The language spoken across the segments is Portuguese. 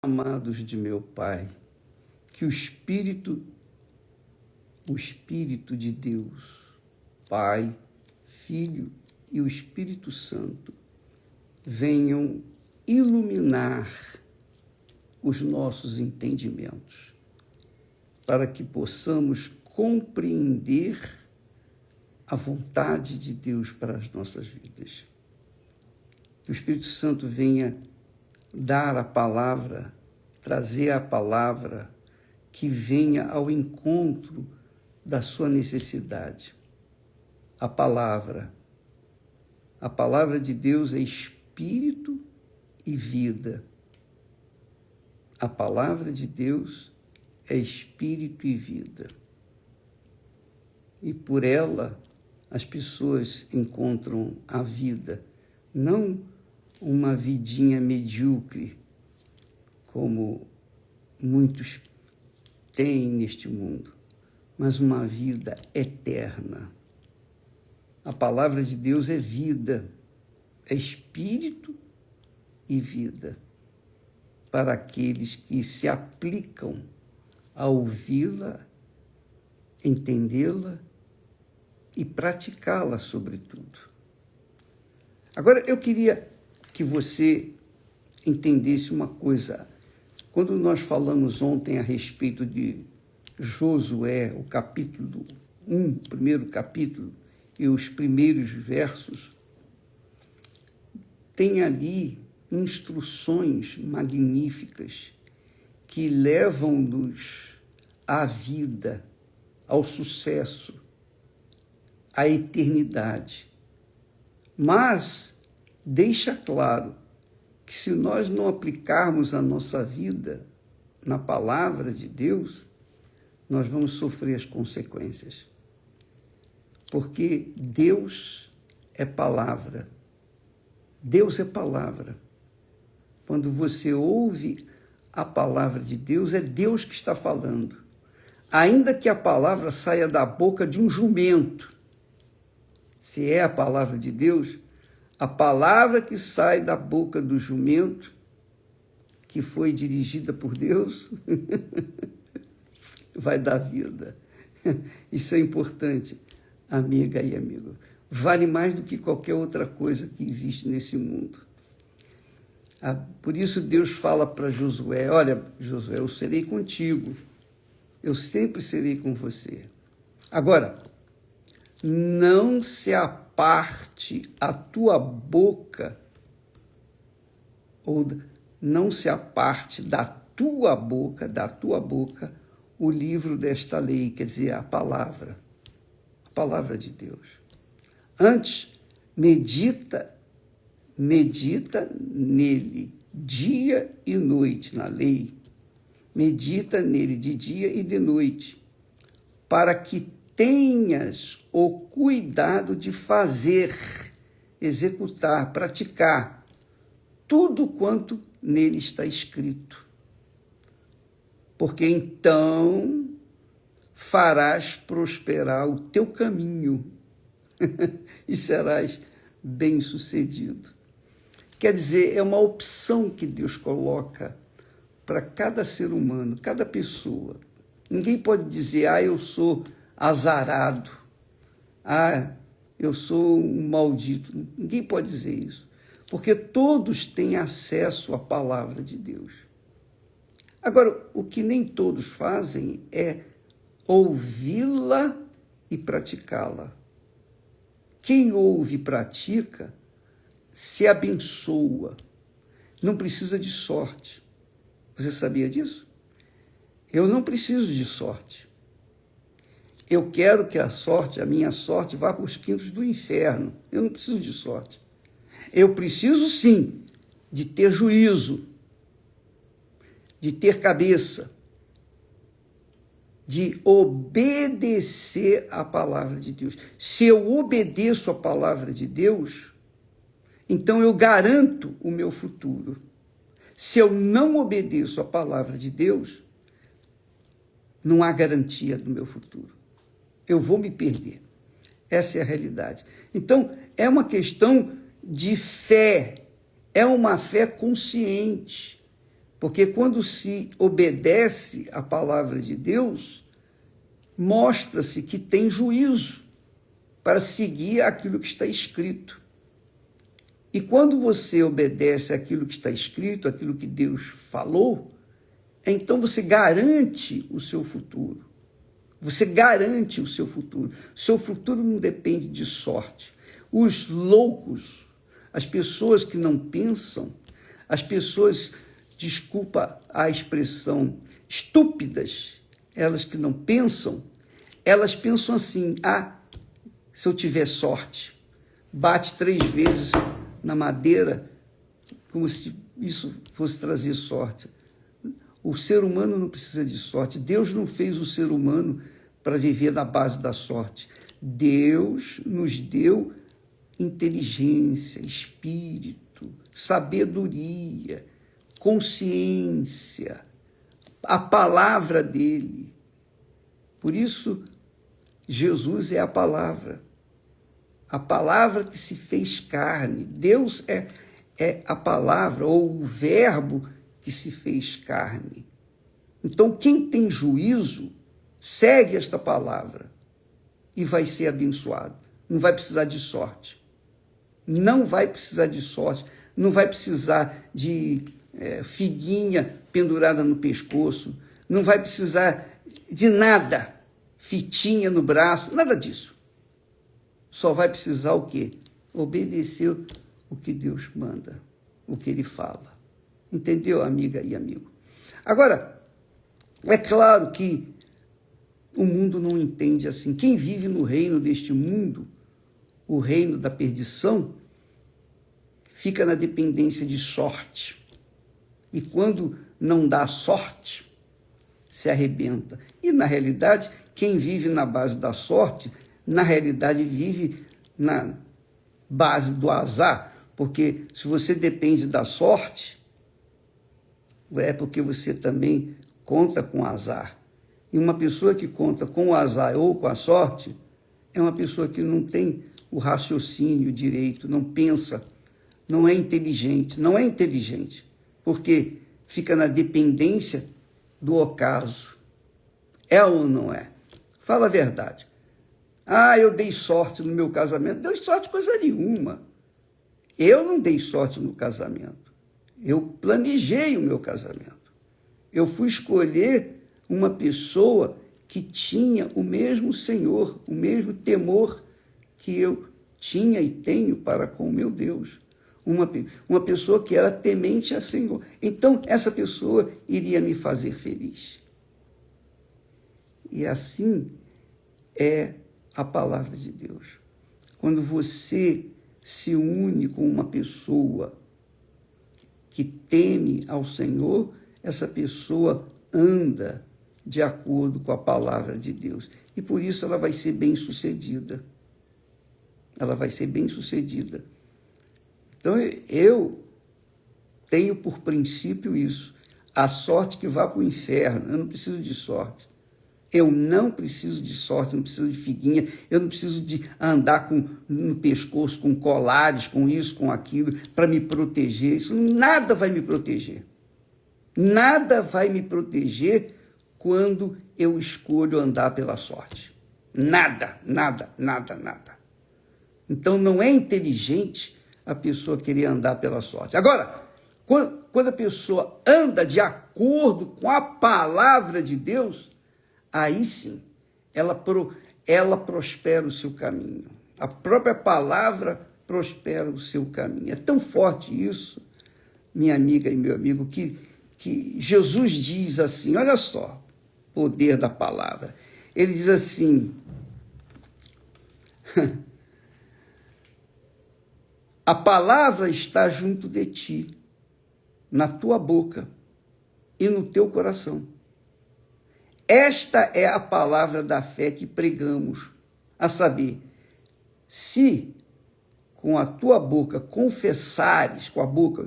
Amados de meu Pai, que o Espírito de Deus, Pai, Filho e o Espírito Santo, venham iluminar os nossos entendimentos, para que possamos compreender a vontade de Deus para as nossas vidas. Que o Espírito Santo venha dar a palavra, trazer a palavra que venha ao encontro da sua necessidade. A palavra de Deus é espírito e vida. A palavra de Deus é espírito e vida. E por ela as pessoas encontram a vida, não uma vidinha medíocre, como muitos têm neste mundo, mas uma vida eterna. A palavra de Deus é vida, é espírito e vida, para aqueles que se aplicam a ouvi-la, entendê-la e praticá-la, sobretudo. Agora, eu queria que você entendesse uma coisa. Quando nós falamos ontem a respeito de Josué, o capítulo 1, o primeiro capítulo, e os primeiros versos, tem ali instruções magníficas que levam-nos à vida, ao sucesso, à eternidade. Mas deixa claro que se nós não aplicarmos a nossa vida na palavra de Deus, nós vamos sofrer as consequências. Porque Deus é palavra. Deus é palavra. Quando você ouve a palavra de Deus, é Deus que está falando. Ainda que a palavra saia da boca de um jumento, se é a palavra de Deus, a palavra que sai da boca do jumento, que foi dirigida por Deus, vai dar vida. Isso é importante, amiga e amigo. Vale mais do que qualquer outra coisa que existe nesse mundo. Por isso Deus fala para Josué: olha, Josué, eu serei contigo. Eu sempre serei com você. Agora, não se aparte a tua boca, ou não se aparte da tua boca, o livro desta lei, quer dizer, a palavra de Deus. Antes, medita nele dia e noite, na lei. Medita nele de dia e de noite, para que tenhas o cuidado de fazer, executar, praticar tudo quanto nele está escrito. Porque então farás prosperar o teu caminho e serás bem-sucedido. Quer dizer, é uma opção que Deus coloca para cada ser humano, cada pessoa. Ninguém pode dizer: eu sou azarado, eu sou um maldito. Ninguém pode dizer isso, porque todos têm acesso à palavra de Deus. Agora, o que nem todos fazem é ouvi-la e praticá-la. Quem ouve e pratica se abençoa, não precisa de sorte. Você sabia disso? Eu não preciso de sorte. Eu quero que a minha sorte, vá para os quintos do inferno. Eu não preciso de sorte. Eu preciso, sim, de ter juízo, de ter cabeça, de obedecer à palavra de Deus. Se eu obedeço à palavra de Deus, então eu garanto o meu futuro. Se eu não obedeço à palavra de Deus, não há garantia do meu futuro. Eu vou me perder. Essa é a realidade. Então, é uma questão de fé. É uma fé consciente. Porque quando se obedece à palavra de Deus, mostra-se que tem juízo para seguir aquilo que está escrito. E quando você obedece àquilo que está escrito, aquilo que Deus falou, então você garante o seu futuro. Você garante o seu futuro. O seu futuro não depende de sorte. Os loucos, as pessoas que não pensam, as pessoas, desculpa a expressão, estúpidas, elas que não pensam, elas pensam assim: se eu tiver sorte, bate 3 vezes na madeira, como se isso fosse trazer sorte. O ser humano não precisa de sorte. Deus não fez o ser humano para viver na base da sorte. Deus nos deu inteligência, espírito, sabedoria, consciência, a palavra dele. Por isso, Jesus é a palavra que se fez carne. Deus é a palavra, ou o verbo que se fez carne. Então, quem tem juízo, segue esta palavra e vai ser abençoado. Não vai precisar de sorte. Não vai precisar de sorte. Não vai precisar de figuinha pendurada no pescoço. Não vai precisar de nada. Fitinha no braço, nada disso. Só vai precisar o quê? Obedecer o que Deus manda, o que Ele fala. Entendeu, amiga e amigo? Agora, é claro que o mundo não entende assim. Quem vive no reino deste mundo, o reino da perdição, fica na dependência de sorte. E quando não dá sorte, se arrebenta. E, na realidade, quem vive na base da sorte, na realidade, vive na base do azar. Porque se você depende da sorte, é porque você também conta com azar. E uma pessoa que conta com o azar ou com a sorte é uma pessoa que não tem o raciocínio direito, não pensa, não é inteligente. Não é inteligente, porque fica na dependência do ocaso. É ou não é? Fala a verdade. Eu dei sorte no meu casamento. Deu sorte coisa nenhuma. Eu não dei sorte no casamento. Eu planejei o meu casamento. Eu fui escolher uma pessoa que tinha o mesmo Senhor, o mesmo temor que eu tinha e tenho para com o meu Deus. Uma pessoa que era temente a Senhor. Então, essa pessoa iria me fazer feliz. E assim é a palavra de Deus. Quando você se une com uma pessoa que teme ao Senhor, essa pessoa anda de acordo com a palavra de Deus. E por isso ela vai ser bem-sucedida. Ela vai ser bem-sucedida. Então, eu tenho por princípio isso. A sorte que vá para o inferno. Eu não preciso de sorte. Eu não preciso de sorte, eu não preciso de figuinha, eu não preciso de andar no pescoço com colares, com isso, com aquilo, para me proteger. Isso nada vai me proteger. Nada vai me proteger quando eu escolho andar pela sorte. Nada, nada, nada, nada. Então, não é inteligente a pessoa querer andar pela sorte. Agora, quando a pessoa anda de acordo com a palavra de Deus, aí sim, ela prospera o seu caminho. A própria palavra prospera o seu caminho. É tão forte isso, minha amiga e meu amigo, que Jesus diz assim, olha só, poder da palavra. Ele diz assim, a palavra está junto de ti, na tua boca e no teu coração. Esta é a palavra da fé que pregamos, a saber, se com a tua boca confessares, com a boca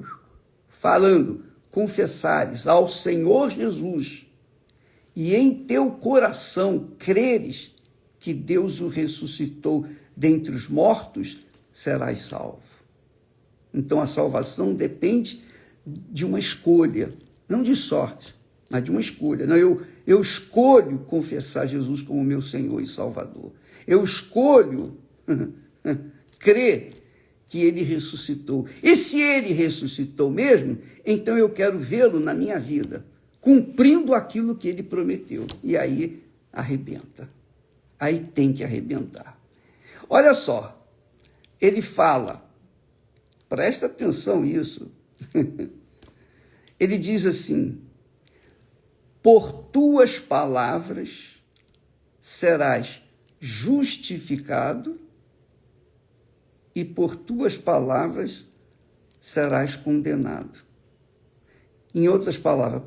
falando, confessares ao Senhor Jesus e em teu coração creres que Deus o ressuscitou dentre os mortos, serás salvo. Então a salvação depende de uma escolha, não de sorte, mas de uma escolha. Não, eu escolho confessar Jesus como meu Senhor e Salvador. Eu escolho crer que ele ressuscitou. E se ele ressuscitou mesmo, então eu quero vê-lo na minha vida, cumprindo aquilo que ele prometeu. E aí arrebenta. Aí tem que arrebentar. Olha só, ele fala, presta atenção nisso, ele diz assim: por tuas palavras serás justificado e por tuas palavras serás condenado. Em outras palavras,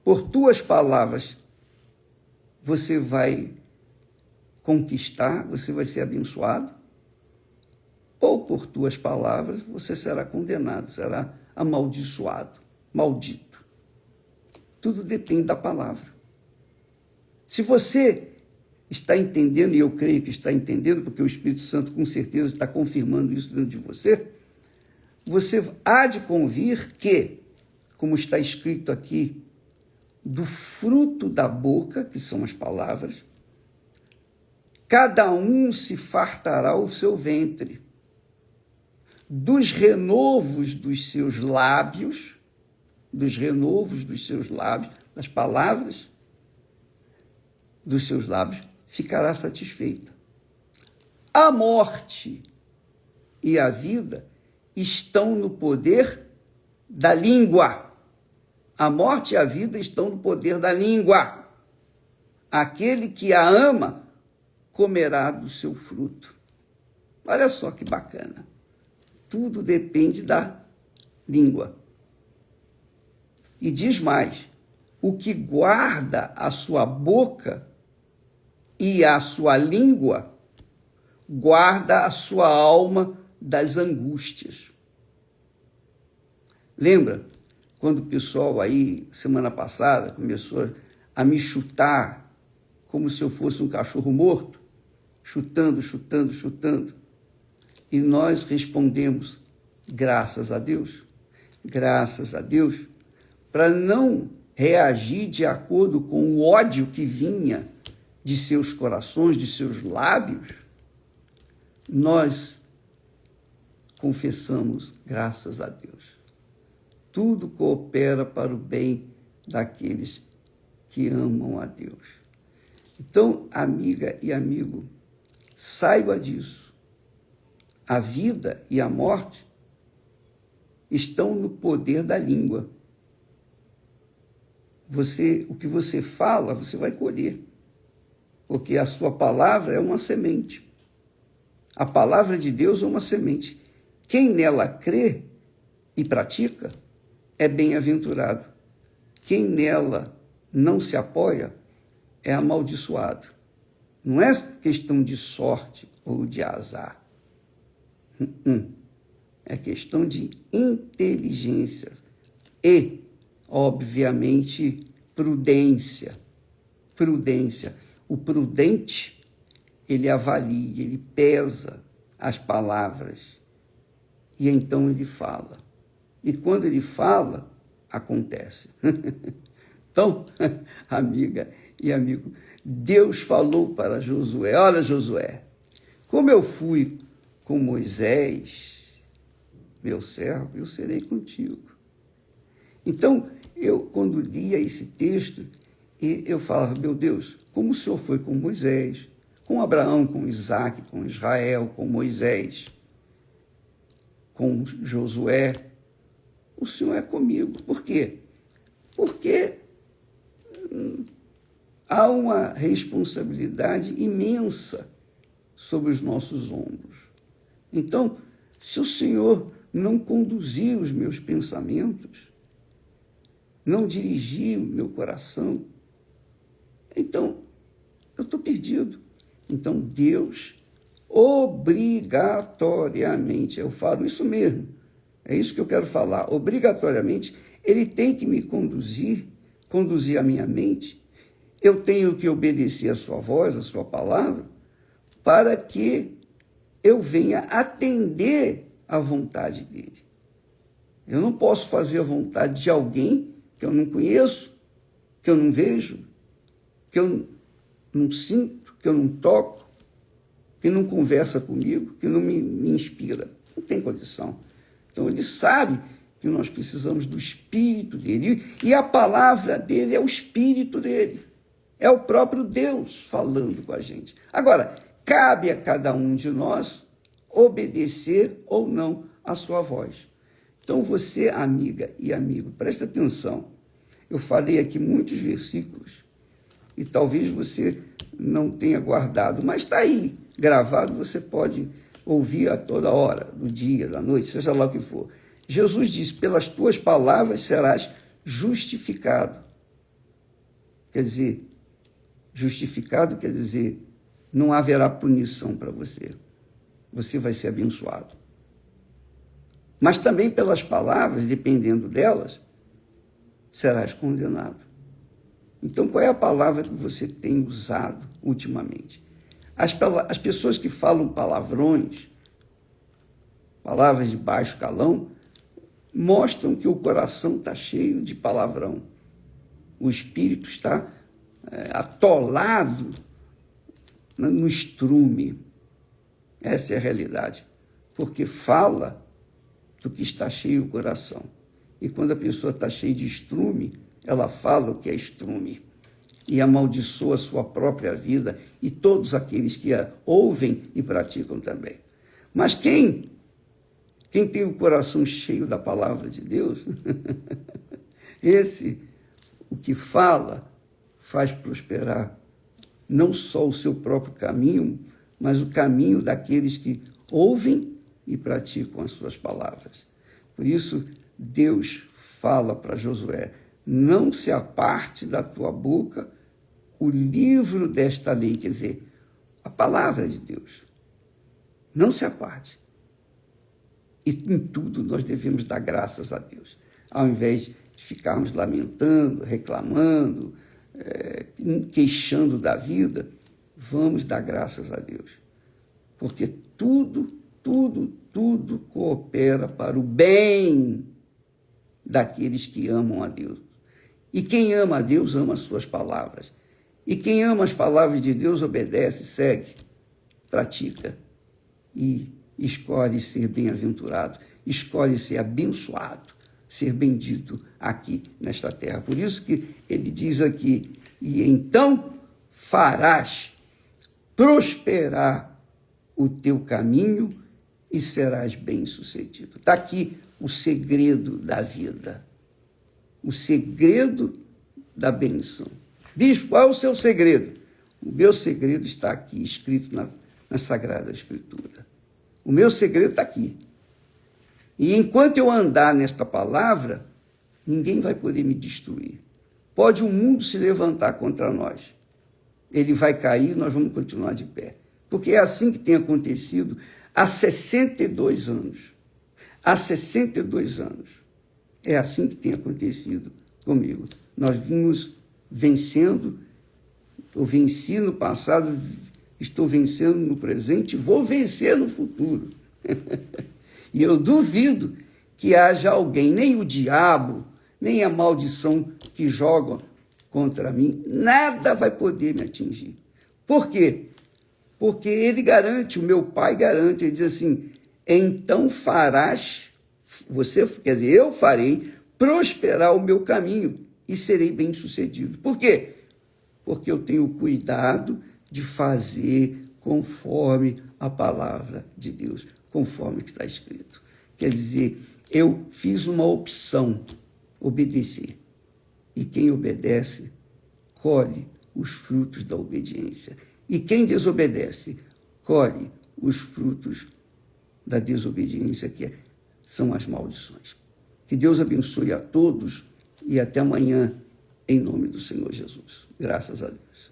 por tuas palavras você vai conquistar, você vai ser abençoado, ou por tuas palavras você será condenado, será amaldiçoado, maldito. Tudo depende da palavra. Se você está entendendo, e eu creio que está entendendo, porque o Espírito Santo com certeza está confirmando isso dentro de você, você há de convir que, como está escrito aqui, do fruto da boca, que são as palavras, cada um se fartará o seu ventre, dos renovos dos seus lábios, das palavras dos seus lábios, ficará satisfeita. A morte e a vida estão no poder da língua. A morte e a vida estão no poder da língua. Aquele que a ama comerá do seu fruto. Olha só que bacana. Tudo depende da língua. E diz mais: o que guarda a sua boca e a sua língua, guarda a sua alma das angústias. Lembra quando o pessoal aí, semana passada, começou a me chutar como se eu fosse um cachorro morto? Chutando. E nós respondemos, graças a Deus, para não reagir de acordo com o ódio que vinha de seus corações, de seus lábios, nós confessamos, graças a Deus. Tudo coopera para o bem daqueles que amam a Deus. Então, amiga e amigo, saiba disso. A vida e a morte estão no poder da língua. O que você fala, você vai colher. Porque a sua palavra é uma semente. A palavra de Deus é uma semente. Quem nela crê e pratica é bem-aventurado. Quem nela não se apoia é amaldiçoado. Não é questão de sorte ou de azar. É questão de inteligência e, obviamente, prudência. O prudente, ele avalia, ele pesa as palavras e então ele fala. E quando ele fala, acontece. Então, amiga e amigo, Deus falou para Josué: olha, Josué, como eu fui com Moisés, meu servo, eu serei contigo. Então, eu, quando lia esse texto, eu falava, meu Deus, como o Senhor foi com Moisés, com Abraão, com Isaac, com Israel, com Moisés, com Josué, o Senhor é comigo. Por quê? Porque há uma responsabilidade imensa sobre os nossos ombros. Então, se o Senhor não conduzir os meus pensamentos, não dirigir o meu coração, então eu estou perdido. Então Deus, obrigatoriamente, eu falo isso mesmo, é isso que eu quero falar, obrigatoriamente, Ele tem que me conduzir a minha mente, eu tenho que obedecer a sua voz, a sua palavra, para que eu venha atender à vontade dEle. Eu não posso fazer a vontade de alguém que eu não conheço, que eu não vejo, que eu não sinto, que eu não toco, que não conversa comigo, que não me inspira. Não tem condição. Então, ele sabe que nós precisamos do Espírito dele. E a palavra dele é o Espírito dele. É o próprio Deus falando com a gente. Agora, cabe a cada um de nós obedecer ou não a sua voz. Então, você, amiga e amigo, presta atenção. Eu falei aqui muitos versículos e talvez você não tenha guardado, mas está aí, gravado, você pode ouvir a toda hora, do dia, da noite, seja lá o que for. Jesus disse, pelas tuas palavras serás justificado. Quer dizer, justificado quer dizer, não haverá punição para você. Você vai ser abençoado. Mas também pelas palavras, dependendo delas, serás condenado. Então, qual é a palavra que você tem usado ultimamente? As pessoas que falam palavrões, palavras de baixo calão, mostram que o coração está cheio de palavrão. O espírito está atolado no estrume. Essa é a realidade. Porque fala do que está cheio o coração. E quando a pessoa está cheia de estrume, ela fala o que é estrume. E amaldiçoa a sua própria vida e todos aqueles que a ouvem e praticam também. Mas quem tem o coração cheio da palavra de Deus, esse, o que fala, faz prosperar não só o seu próprio caminho, mas o caminho daqueles que ouvem e praticam as suas palavras. Por isso, Deus fala para Josué, não se aparte da tua boca o livro desta lei, quer dizer, a palavra de Deus. Não se aparte. E em tudo nós devemos dar graças a Deus. Ao invés de ficarmos lamentando, reclamando, queixando da vida, vamos dar graças a Deus. Porque tudo coopera para o bem daqueles que amam a Deus. E quem ama a Deus ama as suas palavras. E quem ama as palavras de Deus obedece, segue, pratica e escolhe ser bem-aventurado, escolhe ser abençoado, ser bendito aqui nesta terra. Por isso que ele diz aqui, e então farás prosperar o teu caminho e serás bem-sucedido. Está aqui o segredo da vida, o segredo da bênção. Bispo, qual é o seu segredo? O meu segredo está aqui, escrito na Sagrada Escritura. O meu segredo está aqui. E enquanto eu andar nesta palavra, ninguém vai poder me destruir. Pode o mundo se levantar contra nós. Ele vai cair, nós vamos continuar de pé. Porque é assim que tem acontecido há 62 anos. Há 62 anos. É assim que tem acontecido comigo. Nós vimos vencendo, eu venci no passado, estou vencendo no presente, vou vencer no futuro. E eu duvido que haja alguém, nem o diabo, nem a maldição que jogam contra mim, nada vai poder me atingir. Por quê? Porque ele garante, o meu pai garante, ele diz assim, então farás, quer dizer, eu farei prosperar o meu caminho e serei bem-sucedido. Por quê? Porque eu tenho cuidado de fazer conforme a palavra de Deus, conforme o que está escrito. Quer dizer, eu fiz uma opção, obedecer. E quem obedece, colhe os frutos da obediência. E quem desobedece, colhe os frutos da desobediência, que são as maldições. Que Deus abençoe a todos e até amanhã, em nome do Senhor Jesus. Graças a Deus.